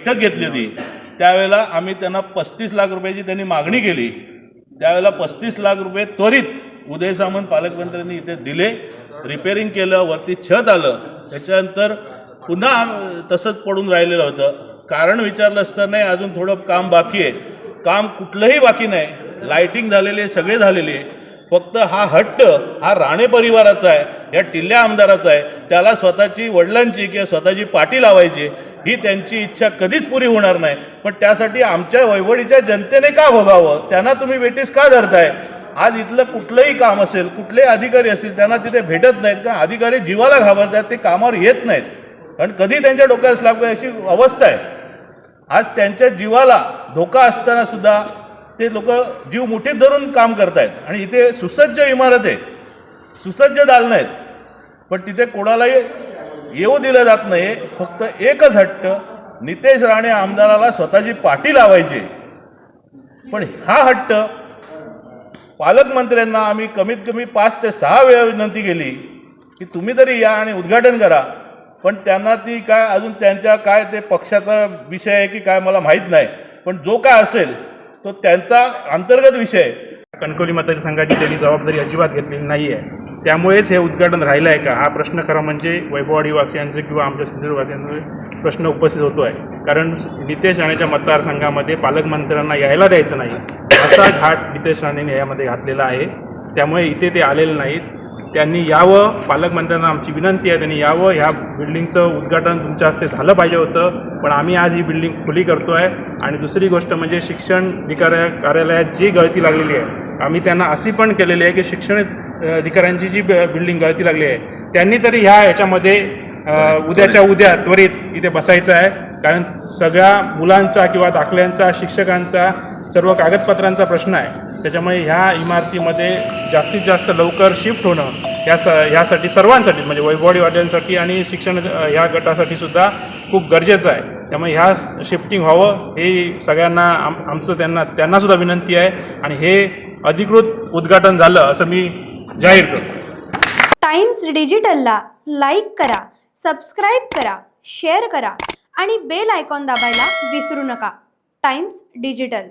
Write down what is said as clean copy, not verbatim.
बैठक घेतली होती त्यावेळेला आम्ही त्यांना 35 लाख रुपयाची त्यांनी मागणी केली। त्यावेळेला 35 लाख रुपये त्वरित उदय सामंत पालकमंत्र्यांनी इथे दिले, रिपेअरिंग केलं, वरती छत आलं। त्याच्यानंतर पुन्हा तसंच पडून राहिलेलं होतं। कारण विचारलं असतं नाही अजून थोडं काम बाकी आहे, काम कुठलंही बाकी नाही, लाईटिंग झालेली आहे, सगळे झालेली आहे। फक्त हा हट्ट हा राणे परिवाराचा आहे, या टिल्ल्या आमदाराचा आहे। त्याला स्वतःची वडिलांची किंवा स्वतःची पाठी लावायची ही त्यांची इच्छा कधीच पुरी होणार नाही। पण त्यासाठी आमच्या वैवडीच्या जनतेने का भोगावं, त्यांना तुम्ही वेटीस का धरताय? आज इथलं कुठलंही काम असेल, कुठले अधिकारी असतील, त्यांना तिथे भेटत नाहीत, कारण अधिकारी जीवाला घाबरतात, ते कामावर येत नाहीत। कारण कधी त्यांच्या डोक्याला स्लॅब अशी अवस्था आहे। आज त्यांच्या जीवाला धोका असताना सुद्धा ते लोक जीव मुठीत धरून काम करतायत। आणि इथे सुसज्ज इमारत आहे, सुसज्ज दालनं आहेत, पण तिथे कोणालाही येऊ दिलं जात नाही। फक्त एकच हट्ट, नितेश राणे आमदाराला स्वतःची पाठी लावायची। पण हा हट्ट पालकमंत्र्यांना आम्ही कमीत कमी 5 ते 6 वेळा विनंती केली की तुम्ही तरी या आणि उद्घाटन करा, पण त्यांना ती काय अजून त्यांच्या काय ते पक्षाचा विषय आहे की काय मला माहीत नाही, पण जो काय असेल तो त्यांचा अंतर्गत विषय आहे। कणकवली मतदारसंघाची त्यांनी जबाबदारी अजिबात घेतलेली नाही आहे, त्यामुळेच हे उद्घाटन राहिलं आहे का हा प्रश्न खरा म्हणजे वैभववाडीवासियांचे किंवा आमच्या सिंधुदुर्गवासियांचे प्रश्न उपस्थित होतो आहे। कारण नितेश राणेच्या मतदारसंघामध्ये पालकमंत्र्यांना यायला द्यायचं नाही असा घाट नितेश राणेने यामध्ये घातलेला आहे। त्यामुळे इथे ते आलेले नाहीत, त्यांनी यावं, पालकमंत्र्यांना आमची विनंती आहे त्यांनी यावं। ह्या बिल्डिंगचं उद्घाटन तुमच्या हस्ते झालं पाहिजे होतं, पण आम्ही आज ही बिल्डिंग खुली करतो आहे। आणि दुसरी गोष्ट म्हणजे शिक्षण कार्यालयात जी गळती लागलेली आहे, आम्ही त्यांना अशी पण केलेली आहे की शिक्षण अधिकाऱ्यांची जी बिल्डिंग गळती लागली आहे त्यांनी तरी ह्याच्यामध्ये उद्याच्या उद्या त्वरित इथे बसायचं आहे। कारण सगळ्या मुलांचा किंवा दाखल्यांचा, शिक्षकांचा, सर्व कागदपत्रांचा प्रश्न आहे। त्याच्यामुळे ह्या इमारतीमध्ये जास्तीत जास्त लवकर शिफ्ट होणं ह्यासाठी सर्वांसाठी म्हणजे वैभववाडीवाल्यांसाठी आणि शिक्षण ह्या गटासाठी सुद्धा खूप गरजेचं आहे। त्यामुळे ह्या शिफ्टिंग व्हावं हे सगळ्यांना आमचं त्यांनासुद्धा विनंती आहे आणि हे अधिकृत उद्घाटन झालं असं मी जाहीर करतो। टाइम्स डिजिटलला लाईक करा, सबस्क्राईब करा, शेअर करा आणि बेल आयकॉन दाबायला विसरू नका। Times digital.